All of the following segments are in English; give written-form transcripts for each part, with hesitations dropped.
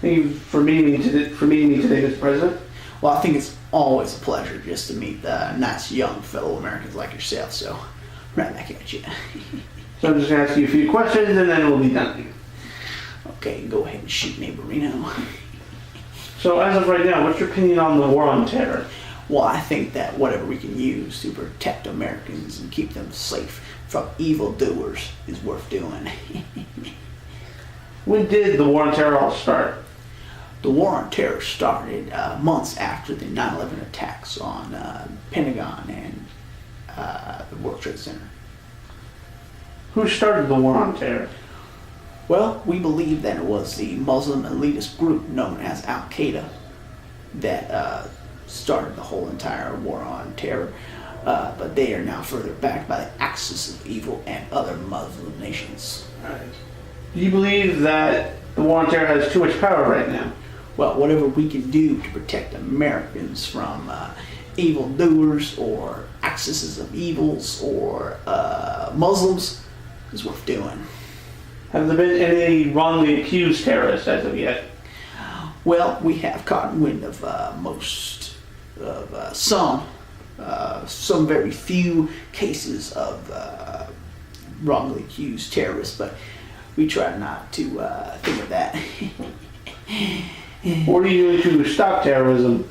Thank you for meeting me today, Mr. President. Well, I think it's always a pleasure just to meet nice young fellow Americans like yourself, so right back at you. So I'm just going to ask you a few questions and then we'll be done. Okay, go ahead and shoot me, Marino. So as of right now, what's your opinion on the war on terror? Well, I think that whatever we can use to protect Americans and keep them safe from evildoers is worth doing. When did the war on terror all start? The war on terror started months after the 9/11 attacks on Pentagon and the World Trade Center. Who started the war on terror? Well, we believe that it was the Muslim elitist group known as Al-Qaeda that started the whole entire war on terror, but they are now further backed by the axis of evil and other Muslim nations. Right. Do you believe that the war on terror has too much power right now? Well, whatever we can do to protect Americans from evildoers or axes of evils or Muslims is worth doing. Have there been any wrongly accused terrorists as of yet? Well, we have caught wind of some very few cases of wrongly accused terrorists, but we try not to think of that. What are you doing to stop terrorism?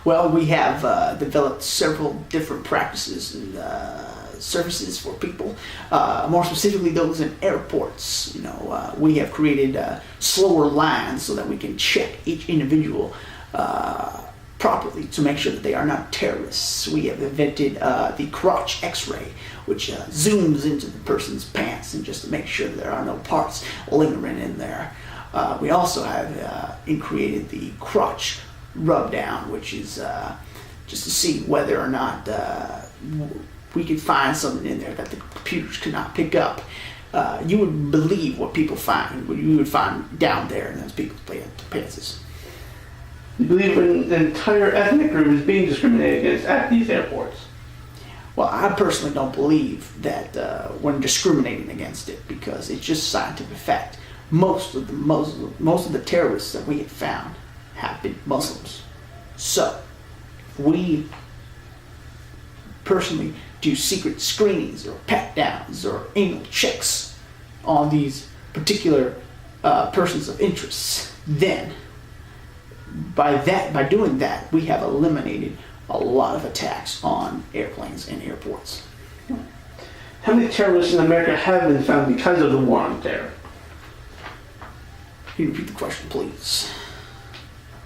Well, we have developed several different practices and services for people, more specifically those in airports. You know, we have created slower lines so that we can check each individual properly to make sure that they are not terrorists. We have invented the crotch x-ray, which zooms into the person's pants and just to make sure there are no parts lingering in there. We also have created the crotch rub down, which is just to see whether or not we could find something in there that the computers could not pick up. You would believe what people find, what you would find down there in those people's pants. You believe an entire ethnic group is being discriminated against at these airports? Well, I personally don't believe that we're discriminating against it because it's just scientific fact. Most of the terrorists that we have found have been Muslims. So, we personally do secret screenings or pat downs or anal checks on these particular persons of interest. Then, by doing that, we have eliminated a lot of attacks on airplanes and airports. How many terrorists in America have been found because of the war on terror? Can you repeat the question, please?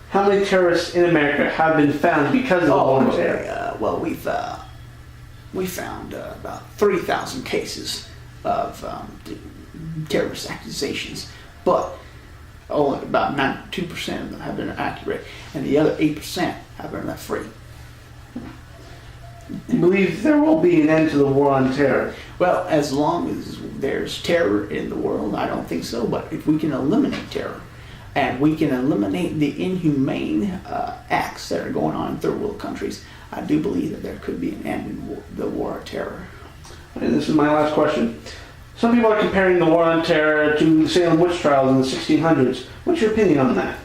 How many terrorists in America have been found because of the war on terror? Well, we found about 3,000 cases of terrorist accusations, but only about 92% of them have been accurate, and the other 8% have been left free. Do you believe there will be an end to the war on terror? Well, as long as there's terror in the world, I don't think so. But if we can eliminate terror, and we can eliminate the inhumane acts that are going on in third world countries, I do believe that there could be an end in the war on terror. And this is my last question. Some people are comparing the war on terror to the Salem witch trials in the 1600s. What's your opinion on that?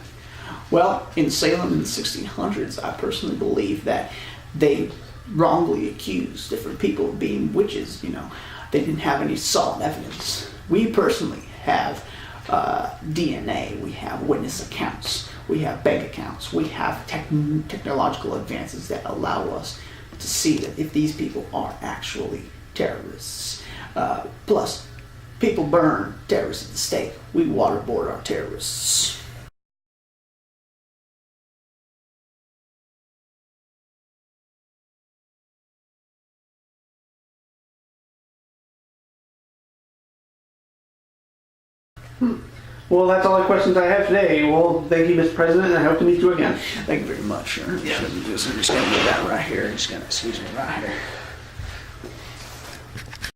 Well, in Salem in the 1600s, I personally believe that they wrongly accused different people of being witches. You know, they didn't have any solid evidence. We personally have DNA, we have witness accounts, we have bank accounts, we have technological advances that allow us to see that if these people are actually terrorists. Plus, people burn terrorists at the stake. We waterboard our terrorists. Well, that's all the questions I have today. Well, thank you, Mr. President, and I hope to meet you again. Thank you very much, sir. Yeah. I'm just going to do that right here. Just going to excuse me right here.